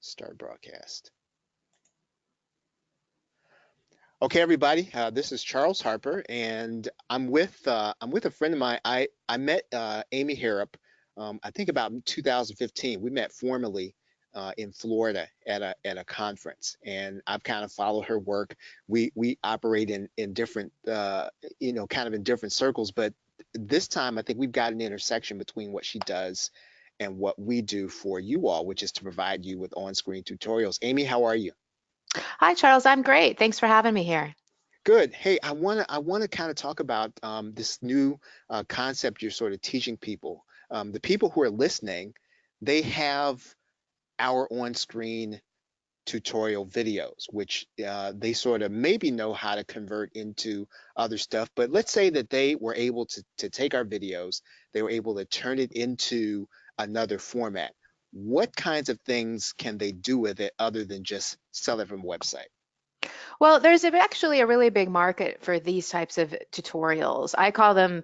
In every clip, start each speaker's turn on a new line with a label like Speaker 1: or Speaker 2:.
Speaker 1: Start broadcast. Okay, everybody. This is Charles Harper, and I'm with a friend of mine. I met Amy Harrop, I think about 2015. We met formally in Florida at a conference, and I've kind of followed her work. We operate in different kind of in different circles, but this time I think we've got an intersection between what she does and what we do for you all, which is to provide you with on-screen tutorials. Amy, how are you?
Speaker 2: Hi, Charles. I'm great. Thanks for having me here.
Speaker 1: Good. Hey, I wanna kind of talk about this new concept you're sort of teaching people. The people who are listening, they have our on-screen tutorial videos, which they sort of maybe know how to convert into other stuff. But let's say that they were able to take our videos, they were able to turn it into another format. What kinds of things can they do with it other than just sell it from a website?
Speaker 2: Well, actually a really big market for these types of tutorials. I call them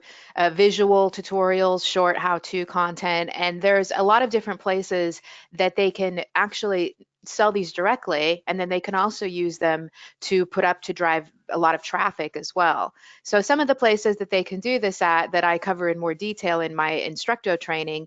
Speaker 2: visual tutorials, short how-to content, and there's a lot of different places that they can actually sell these directly, and then they can also use them to put up to drive a lot of traffic as well. So some of the places that they can do this at that I cover in more detail in my instructor training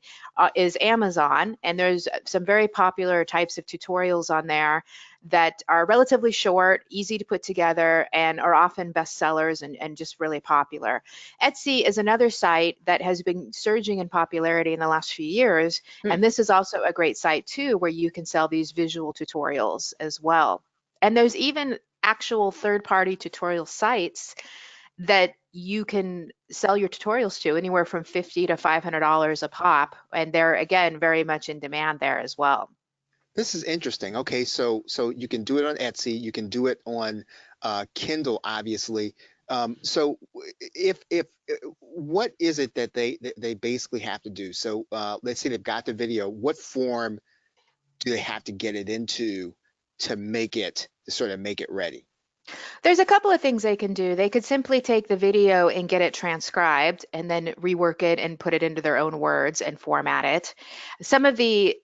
Speaker 2: is Amazon, and there's some very popular types of tutorials on there that are relatively short, easy to put together, and are often bestsellers and just really popular. Etsy is another site that has been surging in popularity in the last few years,
Speaker 1: Hmm.
Speaker 2: and this is also a great site too where you can sell these visual tutorials as well. And there's even actual third-party tutorial sites that you can sell your tutorials to anywhere from $50 to $500 a pop, and they're again very much in demand there as well.
Speaker 1: This is interesting. Okay, so you can do it on Etsy, you can do it on Kindle, obviously. So if what is it that they basically have to do? So let's say they've got the video. What form do they have to get it into to sort of make it ready?
Speaker 2: There's a couple of things they can do. They could simply take the video and get it transcribed and then rework it and put it into their own words and format it. Some of the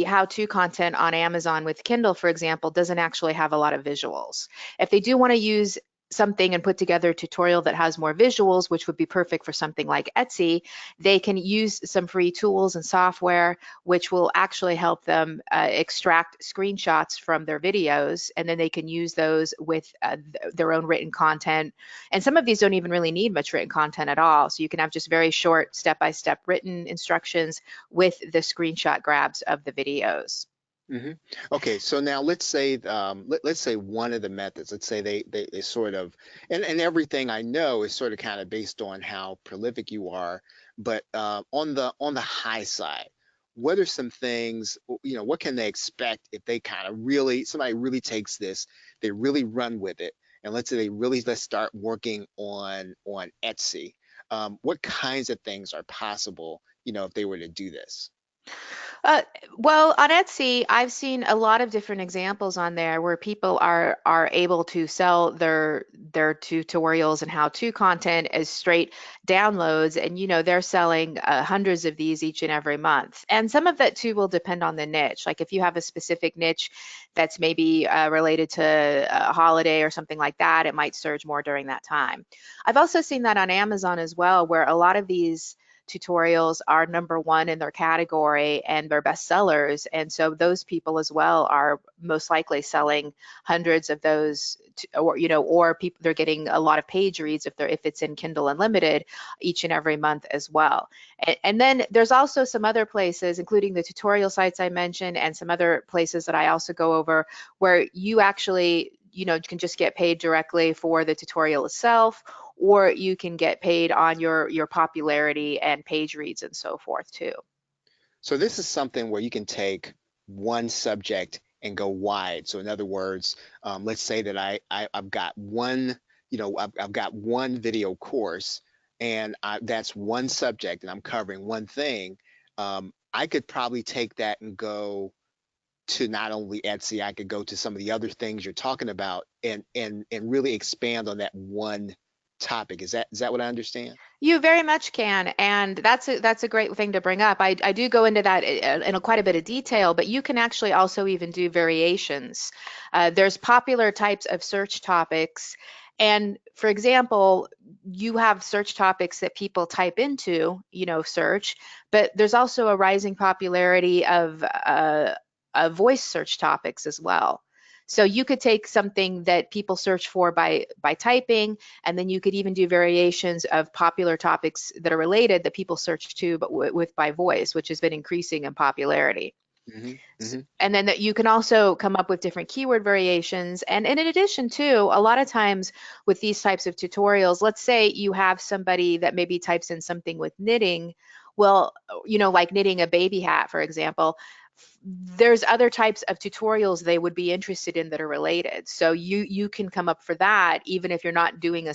Speaker 2: how-to content on Amazon with Kindle, for example, doesn't actually have a lot of visuals. If they do want to use something and put together a tutorial that has more visuals, which would be perfect for something like Etsy, they can use some free tools and software which will actually help them extract screenshots from their videos, and then they can use those with their own written content. And some of these don't even really need much written content at all. So you can have just very short step-by-step written instructions with the screenshot grabs of the videos.
Speaker 1: hmm Okay, so now let's say let's say one of the methods, let's say they sort of and everything I know is sort of kind of based on how prolific you are, but on the high side, what are some things, what can they expect if they kind of really somebody really takes this, they really run with it, and let's say let's start working on Etsy. What kinds of things are possible, if they were to do this?
Speaker 2: Uh, well, on Etsy, I've seen a lot of different examples on there where people are able to sell their tutorials and how-to content as straight downloads, and they're selling hundreds of these each and every month. And some of that too will depend on the niche. Like if you have a specific niche that's maybe related to a holiday or something like that, it might surge more during that time. I've also seen that on Amazon as well, where a lot of these tutorials are number one in their category and they're bestsellers. And so those people as well are most likely selling hundreds of those, or people they're getting a lot of page reads if it's in Kindle Unlimited each and every month as well. And then there's also some other places, including the tutorial sites I mentioned, and some other places that I also go over where you actually can just get paid directly for the tutorial itself, or you can get paid on your popularity and page reads and so forth too.
Speaker 1: So this is something where you can take one subject and go wide. So in other words, let's say that I've got one, I've got one video course and that's one subject and I'm covering one thing. I could probably take that and go to not only Etsy, I could go to some of the other things you're talking about and really expand on that one topic. Is that what I understand?
Speaker 2: You very much can, and that's a great thing to bring up. I do go into that in quite a bit of detail, but you can actually also even do variations. There's popular types of search topics, and for example, you have search topics that people type into, search, but there's also a rising popularity of voice search topics as well. So you could take something that people search for by typing, and then you could even do variations of popular topics that are related that people search to, but with by voice, which has been increasing in popularity.
Speaker 1: Hmm. Hmm.
Speaker 2: And then that you can also come up with different keyword variations. And in addition to, a lot of times with these types of tutorials, let's say you have somebody that maybe types in something with knitting. Well, like knitting a baby hat, for example, there's other types of tutorials they would be interested in that are related. So you can come up for that, even if you're not doing their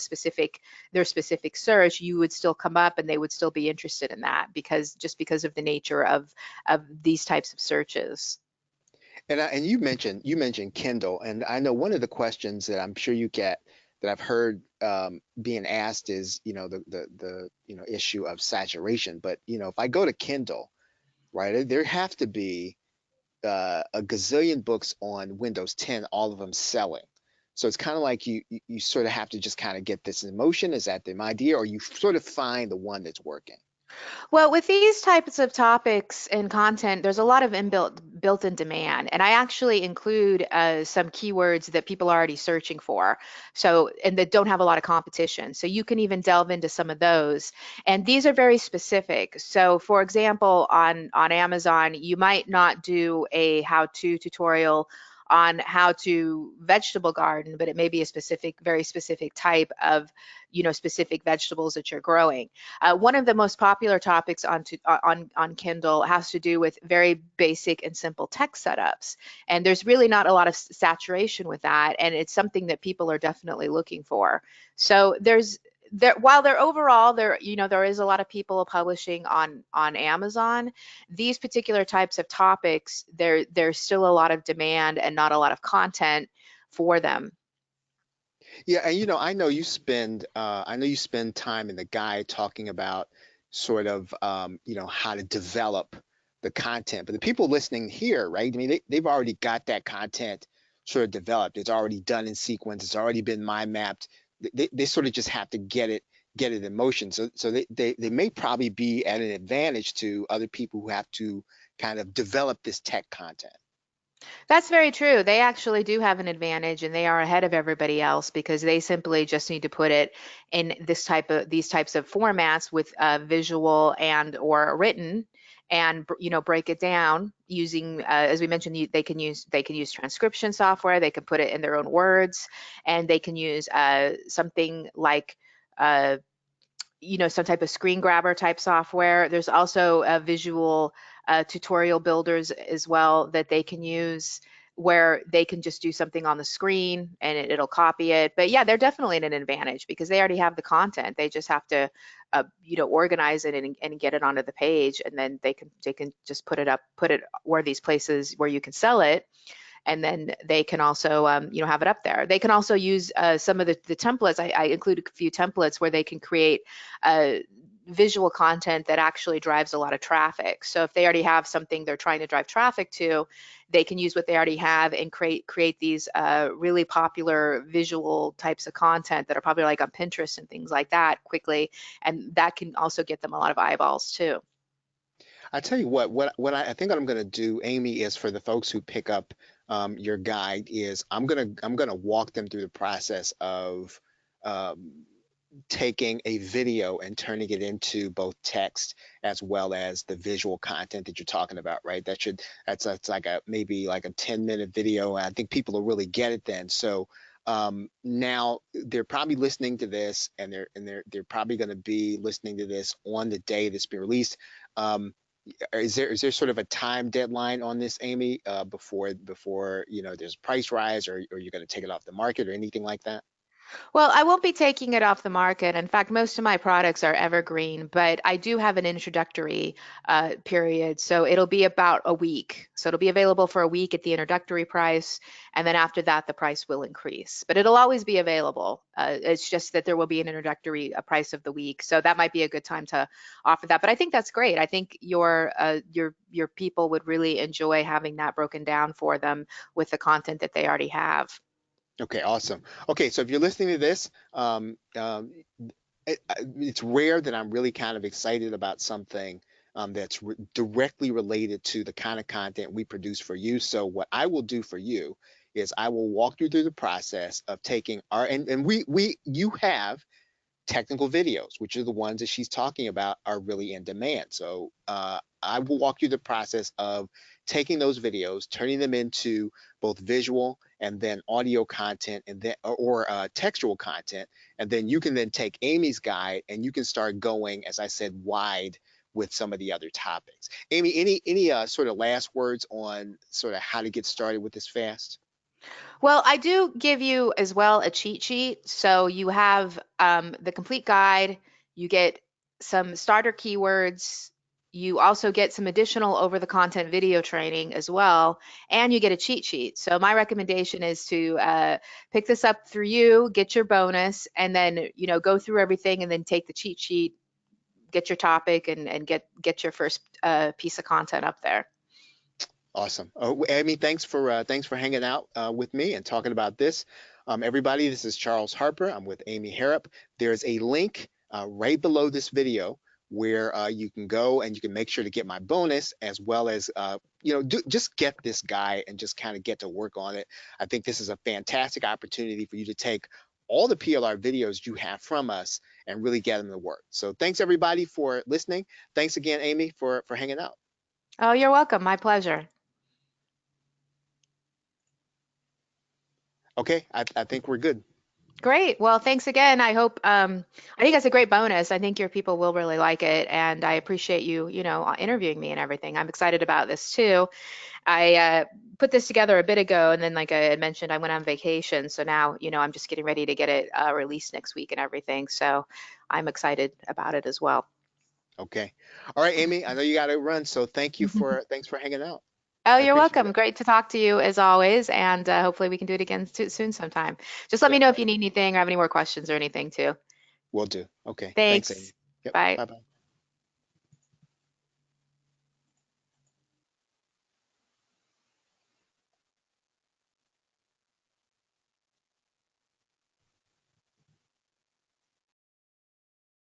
Speaker 2: specific search, you would still come up and they would still be interested in that, because of the nature of these types of searches.
Speaker 1: And you mentioned Kindle, and I know one of the questions that I'm sure you get that I've heard being asked is, the issue of saturation. But if I go to Kindle, right, there have to be a gazillion books on Windows 10, all of them selling. So it's kind of like you sort of have to just kind of get this in motion. Is that the idea, or you sort of find the one that's working?
Speaker 2: Well, with these types of topics and content, there's a lot of built-in demand, and I actually include some keywords that people are already searching for, so and that don't have a lot of competition. So you can even delve into some of those, and these are very specific. So, for example, on Amazon, you might not do a how-to tutorial on how to vegetable garden, but it may be a very specific type of, specific vegetables that you're growing. One of the most popular topics on Kindle has to do with very basic and simple text setups, and there's really not a lot of saturation with that, and it's something that people are definitely looking for. So while they're overall there is a lot of people publishing on Amazon, these particular types of topics, there's still a lot of demand and not a lot of content for them.
Speaker 1: Yeah, and I know you spend time in the guide talking about sort of how to develop the content. But the people listening here, right? I mean, they've already got that content sort of developed. It's already done in sequence. It's already been mind mapped. They sort of just have to get it in motion. So they may probably be at an advantage to other people who have to kind of develop this tech content.
Speaker 2: That's very true. They actually do have an advantage and they are ahead of everybody else because they simply just need to put it in these types of formats with visual and or written, and break it down using, as we mentioned, they can use transcription software. They can put it in their own words, and they can use something like uh, some type of screen grabber type software. There's also visual tutorial builders as well that they can use, where they can just do something on the screen and it'll copy it. But yeah, they're definitely at an advantage because they already have the content. They just have to organize it and get it onto the page, and then they can just put it where these places where you can sell it, and then they can also have it up there. They can also use some of the templates. I include a few templates where they can create uh, visual content that actually drives a lot of traffic. So if they already have something they're trying to drive traffic to, they can use what they already have and create these really popular visual types of content that are popular, like on Pinterest and things like that, quickly, and that can also get them a lot of eyeballs too.
Speaker 1: I tell you what I think what I'm going to do, Amy, is for the folks who pick up your guide is I'm gonna walk them through the process of um, taking a video and turning it into both text as well as the visual content that you're talking about, right? That's like maybe like a 10-minute video. And I think people will really get it then. So now they're probably listening to this, and they're probably going to be listening to this on the day that's been released. Um, is there sort of a time deadline on this, Amy, before there's a price rise, or you're going to take it off the market or anything like that?
Speaker 2: Well, I won't be taking it off the market. In fact, most of my products are evergreen, but I do have an introductory period. So it'll be about a week. So it'll be available for a week at the introductory price. And then after that, the price will increase. But it'll always be available. It's just that there will be an introductory price of the week. So that might be a good time to offer that. But I think that's great. I think your people would really enjoy having that broken down for them with the content that they already have.
Speaker 1: Okay, awesome. Okay, so if you're listening to this, it's rare that I'm really kind of excited about something that's directly related to the kind of content we produce for you. So what I will do for you is I will walk you through the process of taking our and we you have technical videos, which are the ones that she's talking about, are really in demand. So I will walk you the process of taking those videos, turning them into both visual and then audio content, and then or textual content, and then you can then take Amy's guide and you can start going, as I said, wide with some of the other topics. Amy, any sort of last words on sort of how to get started with this fast?
Speaker 2: Well, I do give you as well a cheat sheet. So you have the complete guide, you get some starter keywords, you also get some additional over the content video training as well, and you get a cheat sheet. So my recommendation is to pick this up through you, get your bonus, and then go through everything and then take the cheat sheet, get your topic, and get your first piece of content up there.
Speaker 1: Awesome. Amy, thanks for hanging out with me and talking about this. Everybody, this is Charles Harper. I'm with Amy Harrop. There's a link right below this video where you can go and you can make sure to get my bonus, as well as just get this guy and just kind of get to work on it. I think this is a fantastic opportunity for you to take all the PLR videos you have from us and really get them to work. So thanks everybody for listening. Thanks again, Amy, for hanging out.
Speaker 2: Oh, you're welcome. My pleasure.
Speaker 1: Okay, I think we're good.
Speaker 2: Great. Well, thanks again. I think that's a great bonus. I think your people will really like it, and I appreciate you, interviewing me and everything. I'm excited about this too. I put this together a bit ago, and then, like I had mentioned, I went on vacation, so now, I'm just getting ready to get it released next week and everything. So I'm excited about it as well.
Speaker 1: Okay. All right, Amy, I know you got to run, so thanks for hanging out.
Speaker 2: Oh,
Speaker 1: I
Speaker 2: you're
Speaker 1: appreciate
Speaker 2: welcome.
Speaker 1: it.
Speaker 2: Great to talk to you as always, and hopefully we can do it again soon sometime. Just let me
Speaker 1: Yep,
Speaker 2: know if you need anything or have any more questions or anything too.
Speaker 1: will do. Okay. Thanks, Amy.
Speaker 2: Thanks.
Speaker 1: Yep.
Speaker 2: Bye.
Speaker 1: Bye-bye.